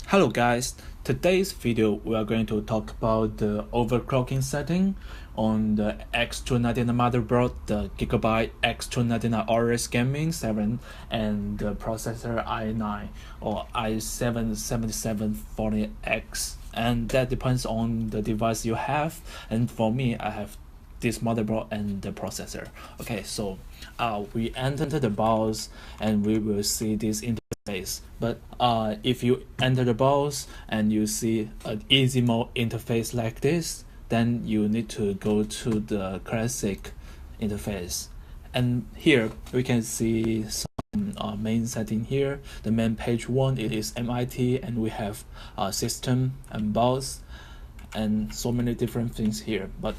Hello guys, today's video we are going to talk about the overclocking setting on the X299 motherboard, the Gigabyte X299 AORUS Gaming 7 and the processor i9 or i7-7740X, and that depends on the device you have, and for me I have this motherboard and the processor. Okay, so we enter the BIOS and we will see this interface. But if you enter the BIOS and you see an easy mode interface like this, then you need to go to the classic interface. And here we can see some main setting here. The main page 1, it is MIT, and we have system and BIOS and so many different things here. But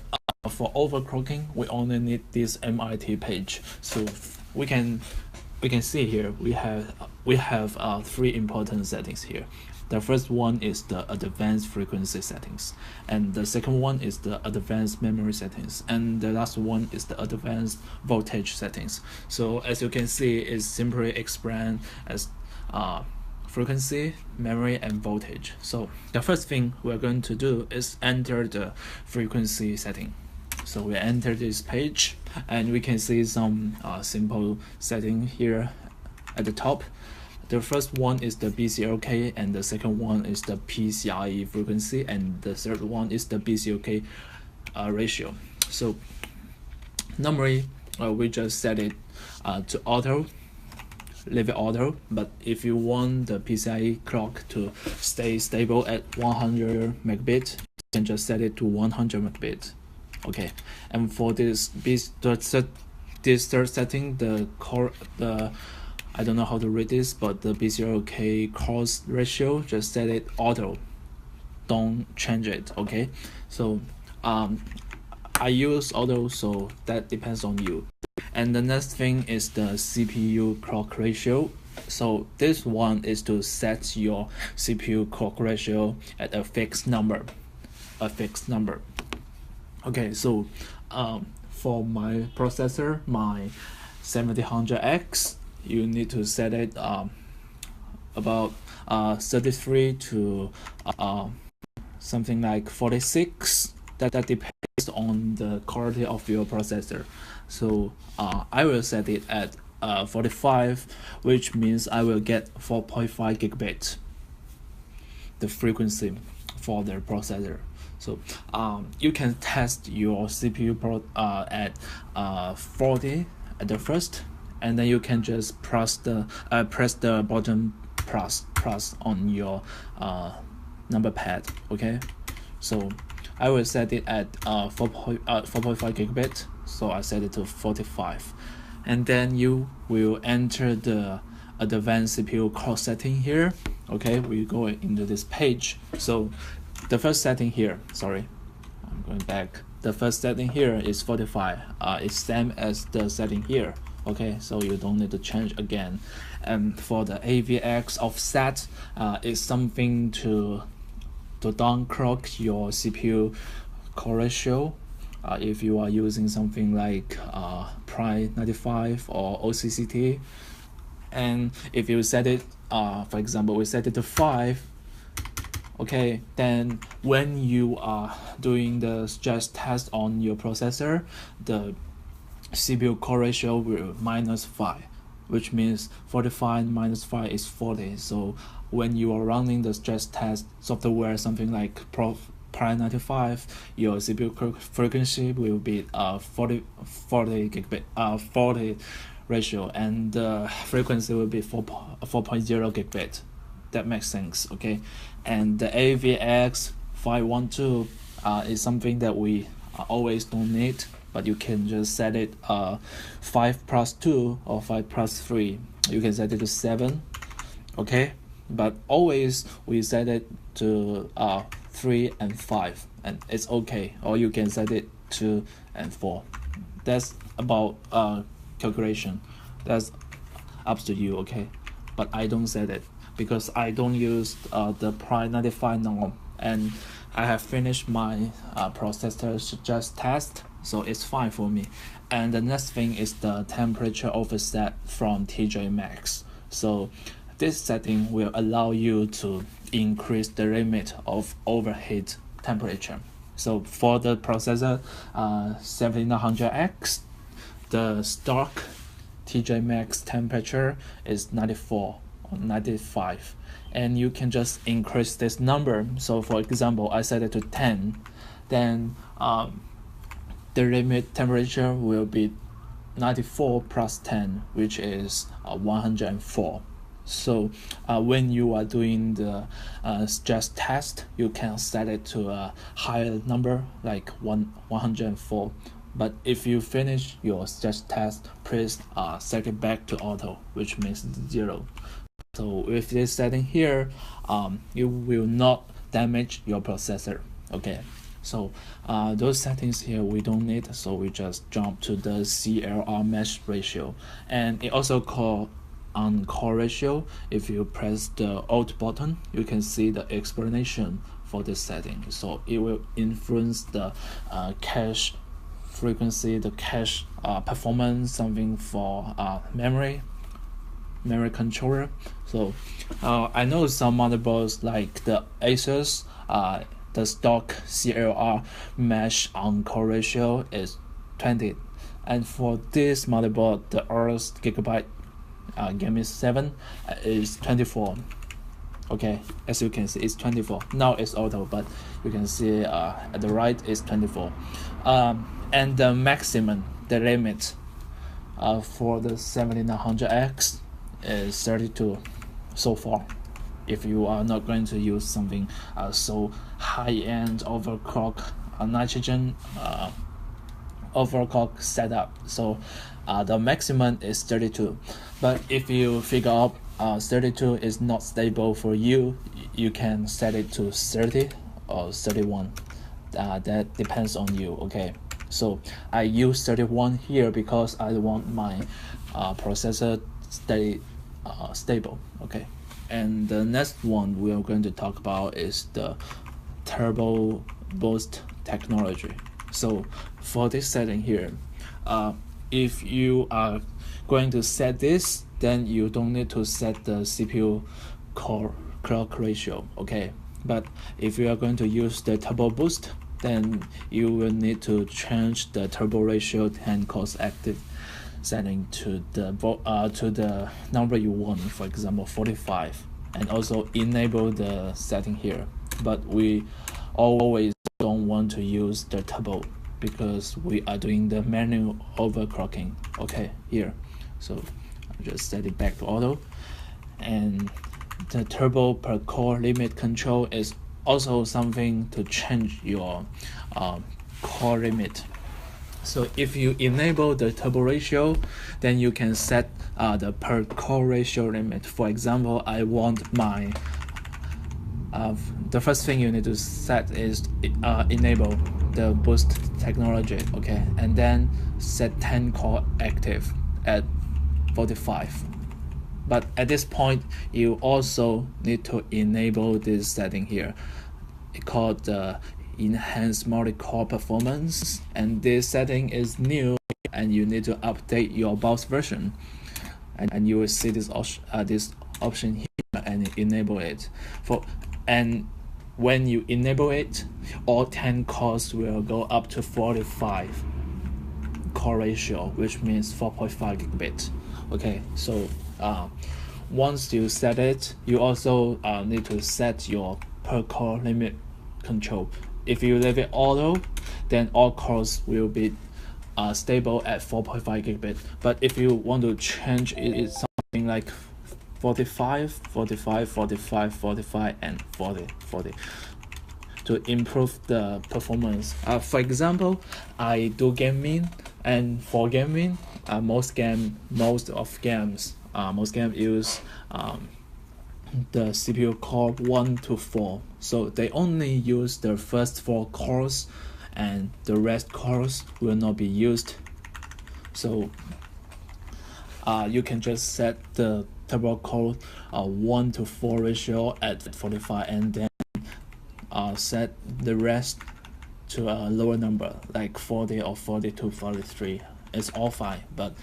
for overclocking, we only need this MIT page. So we can see here we have three important settings here. The first one is the advanced frequency settings, and the second one is the advanced memory settings, and the last one is the advanced voltage settings. So as you can see, it's simply explained as frequency, memory, and voltage. So the first thing we're going to do is enter the frequency setting. So we enter this page and we can see some simple setting here at the top. The first one is the BCLK, and the second one is the PCIe frequency, and the third one is the BCLK ratio. So normally we just set it to auto, leave it auto, but if you want the PCIe clock to stay stable at 100 megabit, you can just set it to 100 megabit. Okay, and for this third setting, I don't know how to read this, but the BCLK cross ratio, just set it auto, don't change it. Okay, so I use auto, so that depends on you. And the next thing is the CPU clock ratio. So this one is to set your CPU clock ratio at a fixed number. Okay, so for my processor, my 7900X, you need to set it about 33 to something like 46. That depends on the quality of your processor. So I will set it at 45, which means I will get 4.5 gigabit, the frequency for the processor. So you can test your CPU at 40 at the first, and then you can just press the button plus on your number pad. Okay, so I will set it at 4.5 gigabit, so I set it to 45, and then you will enter the advanced CPU clock setting here. Okay, we go into this page. So the first setting here, sorry, I'm going back. The first setting here is 45. It's same as the setting here. Okay, so you don't need to change again. And for the AVX offset, is something to downclock your CPU core ratio. If you are using something like Prime 95 or OCCT, and if you set it, for example, we set it to 5. Okay, then when you are doing the stress test on your processor, the CPU core ratio will -5, which means 45 minus 5 is 40. So when you are running the stress test software, something like Prime 95, your CPU frequency will be 40 gigabit, 40 ratio, and the frequency will be 4.0 gigabit. That makes sense. Okay, and the AVX 512 is something that we always don't need, but you can just set it 5+2 or 5+3. You can set it to 7. Okay, but always we set it to 3 and 5, and it's okay. Or you can set it 2 and 4. That's about calculation. That's up to you. Okay, but I don't set it because I don't use the Prime 95 now, and I have finished my processor just test, so it's fine for me. And the next thing is the temperature offset from TJ Maxx. So this setting will allow you to increase the limit of overheat temperature. So for the processor 7900X, the stock TJ max temperature is 94 or 95, and you can just increase this number. So for example, I set it to 10, then the limit temperature will be 94 plus 10, which is 104. So when you are doing the stress test, you can set it to a higher number like 104. But if you finish your stress test, please set it back to auto, which means 0. So with this setting here, you will not damage your processor. Okay. So those settings here we don't need, so we just jump to the CLR mesh ratio, and it also called on-call ratio. If you press the Alt button, you can see the explanation for this setting. So it will influence the cache frequency, the cache performance, something for memory controller. So I know some motherboards like the ASUS, the stock CLR mesh on-call ratio is 20, and for this motherboard, the AORUS Gigabyte Gaming 7 is 24. Okay, as you can see, it's 24. Now it's auto, but you can see at the right is 24. And the maximum, the limit for the 7900X is 32 so far. If you are not going to use something so high-end overclock nitrogen overclock setup, so the maximum is 32. But if you figure out 32 is not stable for you, you can set it to 30 or 31. That depends on you. Okay, so I use 31 here because I want my processor stay stable. Okay. And the next one we are going to talk about is the turbo boost technology. So for this setting here, if you are going to set this, then you don't need to set the CPU core clock ratio. Okay, but if you are going to use the turbo boost, then you will need to change the turbo ratio and cost active setting to the number you want, for example 45, and also enable the setting here. But we always don't want to use the turbo because we are doing the manual overclocking. Okay, here, so I just set it back to auto, and the turbo per core limit control is also something to change your core limit. So if you enable the turbo ratio, then you can set the per core ratio limit. For example, I want my the first thing you need to set is enable the boost technology. Okay, and then set 10 core active at 45. But at this point, you also need to enable this setting here. It's called the enhanced multi-core performance, and this setting is new, and you need to update your BIOS version, and you will see this option here and enable it. And when you enable it, all 10 cores will go up to 45 core ratio, which means 4.5 gigabit. Okay, so once you set it, you also need to set your per core limit control. If you leave it auto, then all cores will be stable at 4.5 gigabit. But if you want to change it, it's something like 45, 45, 45, 45, and 40, 40 to improve the performance. For example, I do gaming, and for gaming, most games use the CPU core 1 to 4, so they only use the first 4 cores, and the rest cores will not be used. So you can just set the turbo core 1 to 4 ratio at 45, and then set the rest to a lower number like 40 or 42, 43. It's all fine, but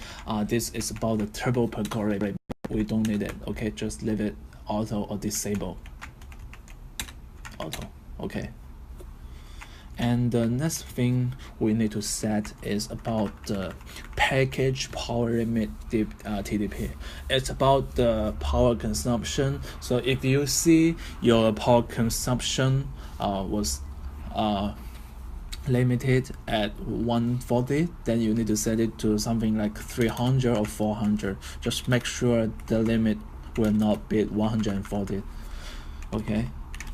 this is about the turbo per core rate. We don't need it. Okay, just leave it auto or disable. auto. Okay. And the next thing we need to set is about the package power limit TDP. It's about the power consumption. So if you see your power consumption was limited at 140, then you need to set it to something like 300 or 400. Just make sure the limit will not beat 140. Okay,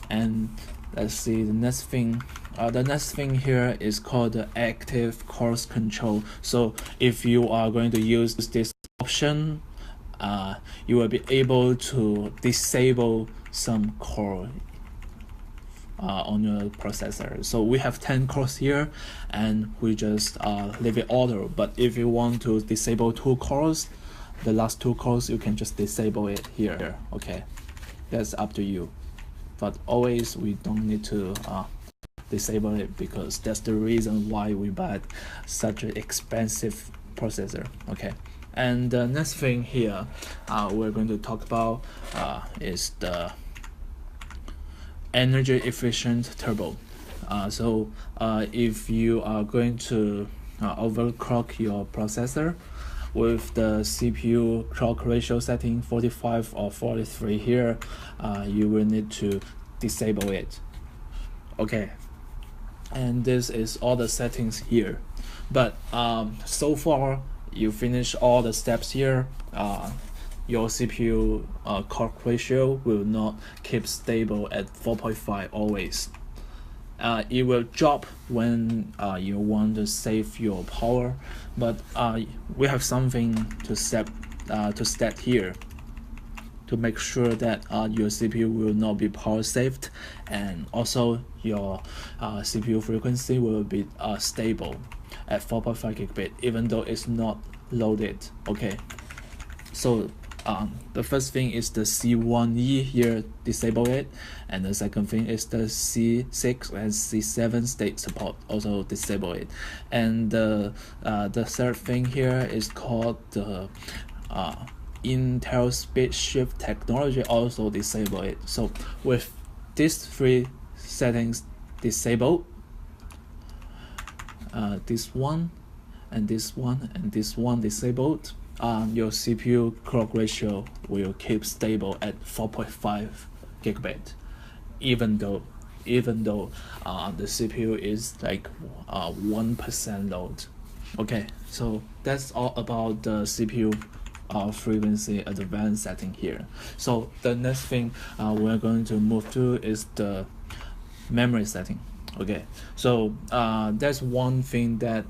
and let's see the next thing. The next thing here is called the active course control. So if you are going to use this option, you will be able to disable some core on your processor. So we have 10 cores here, and we just leave it auto. But if you want to disable 2 cores, the last 2 cores, you can just disable it here. Okay, that's up to you. But always we don't need to disable it, because that's the reason why we buy such an expensive processor. Okay, and the next thing here we're going to talk about is the energy efficient turbo. So if you are going to overclock your processor with the CPU clock ratio setting 45 or 43 here, you will need to disable it. Okay, and this is all the settings here. But so far you finish all the steps here, your CPU clock ratio will not keep stable at 4.5 always. It will drop when you want to save your power, but we have something to set here to make sure that your CPU will not be power saved, and also your CPU frequency will be stable at 4.5 gigabit even though it's not loaded. Okay, so the first thing is the C1E here, disable it, and the second thing is the C6 and C7 state support, also disable it, and the third thing here is called the Intel speed shift technology, also disable it. So with these 3 settings disabled, this one and this one and this one disabled, your CPU clock ratio will keep stable at 4.5 gigabit, even though the CPU is like 1% load. Okay, so that's all about the CPU frequency advanced setting here. So the next thing we're going to move to is the memory setting. Okay, so that's one thing that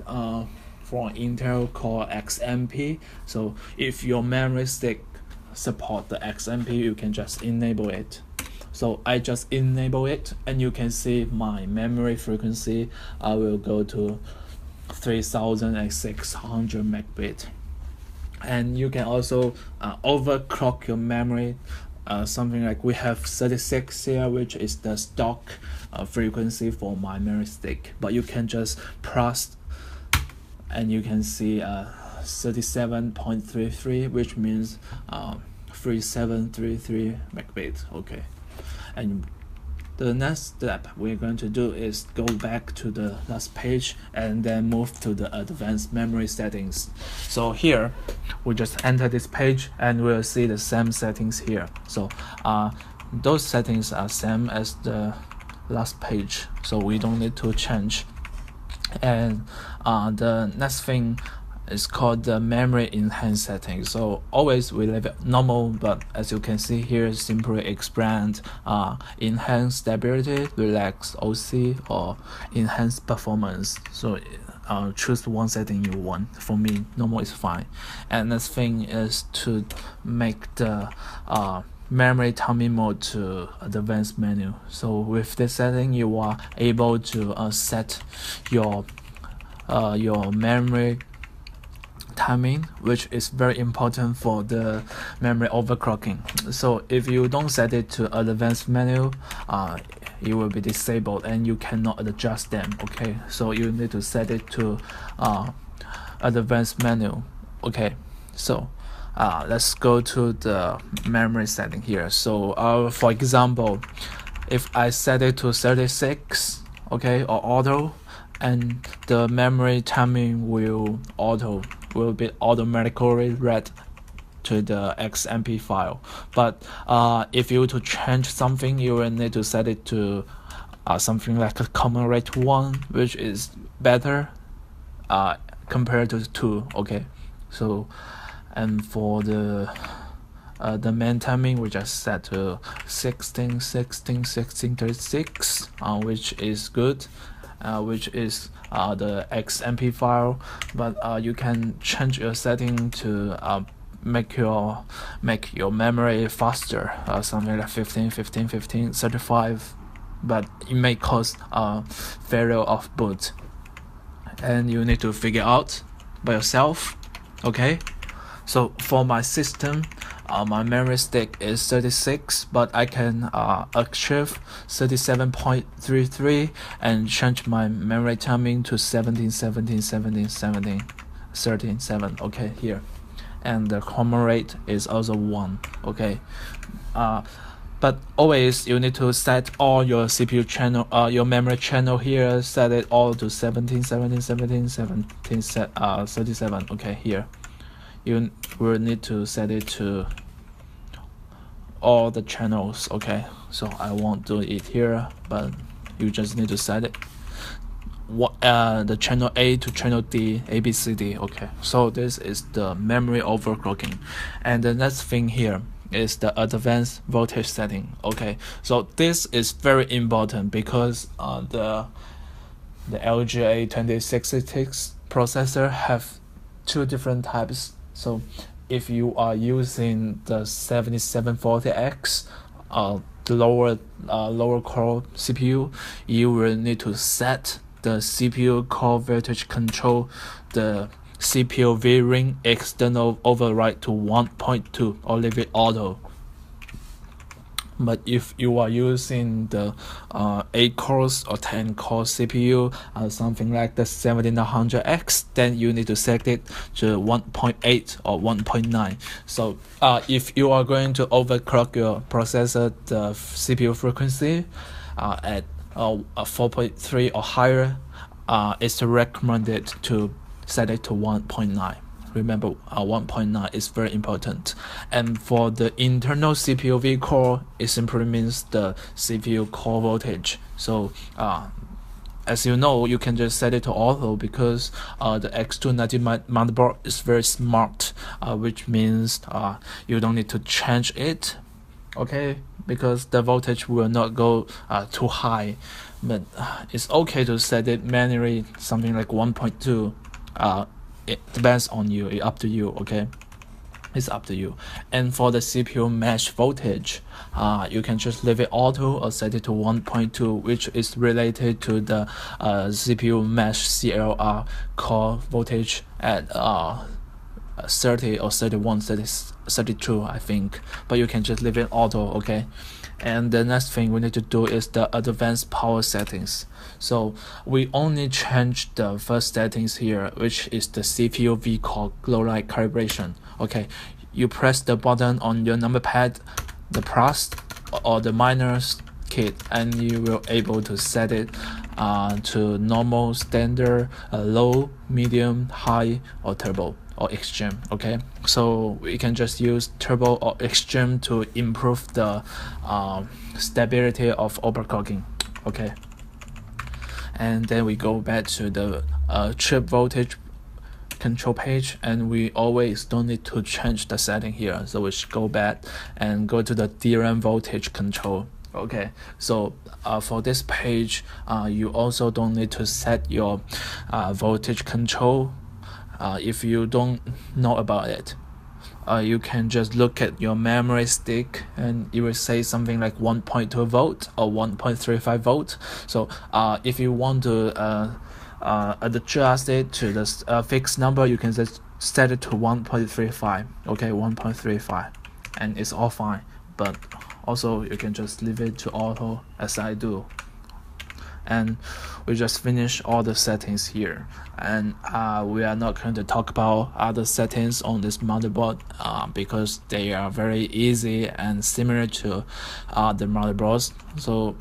for Intel called XMP. So if your memory stick support the XMP, you can just enable it. So I just enable it, and you can see my memory frequency will go to 3600 megabit. And you can also overclock your memory, something like we have 36 here, which is the stock frequency for my memory stick, but you can just press and you can see 37.33, which means 3733 megabit. Okay, and the next step we're going to do is go back to the last page and then move to the advanced memory settings. So here we just enter this page and we'll see the same settings here. So those settings are same as the last page, so we don't need to change. And the next thing is called the memory enhance setting. So always we leave it normal, but as you can see here, simply expand enhance stability, relax OC, or enhance performance. So choose one setting you want. For me, normal is fine. And next thing is to make the memory timing mode to advanced menu. So with this setting, you are able to set your memory timing, which is very important for the memory overclocking. So if you don't set it to advanced menu, it will be disabled and you cannot adjust them. Okay, so you need to set it to advanced menu. Okay, so let's go to the memory setting here. So for example, if I set it to 36, okay, or auto, and the memory timing will be automatically read to the XMP file. But if you to change something, you will need to set it to something like a common rate 1, which is better compared to 2. Okay, so and for the main timing, we just set to 1636, which is good, which is the XMP file. But you can change your setting to make your memory faster, something like 15, 35, but it may cause failure of boot, and you need to figure out by yourself. Okay, so for my system, my memory stick is 36, but I can achieve 37.33 and change my memory timing to 17, 13, 7. Okay, here, and the common rate is also 1. Okay, but always you need to set all your CPU channel, your memory channel here, set it all to 17, 37. Okay, here you will need to set it to all the channels. Okay, so I won't do it here, but you just need to set it the channel A to channel D, A, B, C, D. Okay, so this is the memory overclocking. And the next thing here is the advanced voltage setting. Okay, so this is very important because the LGA 2066 processor have 2 different types. So if you are using the 7700X, the lower core CPU, you will need to set the CPU core voltage control, the CPU V-ring external override to 1.2 or leave it auto. But if you are using the 8 cores or 10 core CPU, something like the 7900X, then you need to set it to 1.8 or 1.9. So if you are going to overclock your processor, the CPU frequency at 4.3 or higher, it's recommended to set it to 1.9. Remember, 1.9 is very important. And for the internal CPU V core, it simply means the CPU core voltage. So as you know, you can just set it to auto because the X299 motherboard is very smart, which means you don't need to change it. Okay, because the voltage will not go too high, but it's okay to set it manually, something like 1.2. It depends on you, it's up to you. Okay, it's up to you. And for the CPU mesh voltage, you can just leave it auto or set it to 1.2, which is related to the CPU mesh CLR core voltage at 30 or 31, 32, I think, but you can just leave it auto. Okay, and the next thing we need to do is the advanced power settings. So we only change the first settings here, which is the CPU V core glow light calibration. Okay, you press the button on your number pad, the plus or the minus key, and you will able to set it to normal, standard, low, medium, high, or turbo or extreme. Okay, so we can just use turbo or extreme to improve the stability of overclocking. Okay, and then we go back to the chip voltage control page, and we always don't need to change the setting here, so we should go back and go to the DRAM voltage control. Okay, so for this page, you also don't need to set your voltage control. If you don't know about it, you can just look at your memory stick and it will say something like 1.2 volt or 1.35 volt. So if you want to adjust it to the fixed number, you can just set it to 1.35. Okay, 1.35, and it's all fine. But also you can just leave it to auto as I do. and we just finish all the settings here. And we are not going to talk about other settings on this motherboard because they are very easy and similar to the motherboards. So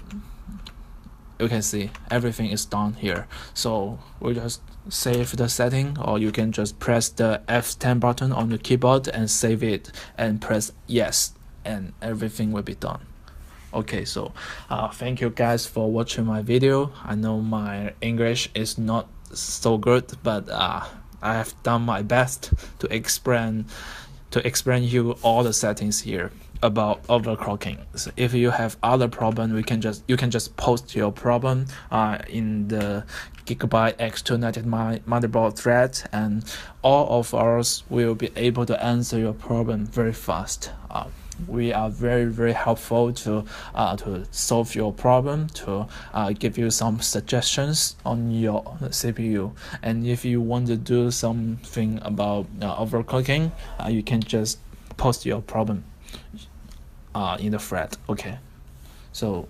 you can see everything is done here. So we just save the setting, or you can just press the F10 button on the keyboard and save it and press yes, and everything will be done. Okay, so thank you guys for watching my video. I know my English is not so good, but I have done my best to explain you all the settings here about overclocking. So if you have other problem, you can just post your problem in the Gigabyte X299 motherboard thread, and all of us will be able to answer your problem very fast. We are very helpful to solve your problem, to give you some suggestions on your CPU. And if you want to do something about overclocking, you can just post your problem in the thread. Okay, so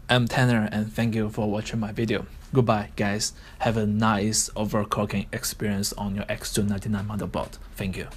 I'm Tanner, and thank you for watching my video. Goodbye guys, have a nice overclocking experience on your X299 motherboard. Thank you.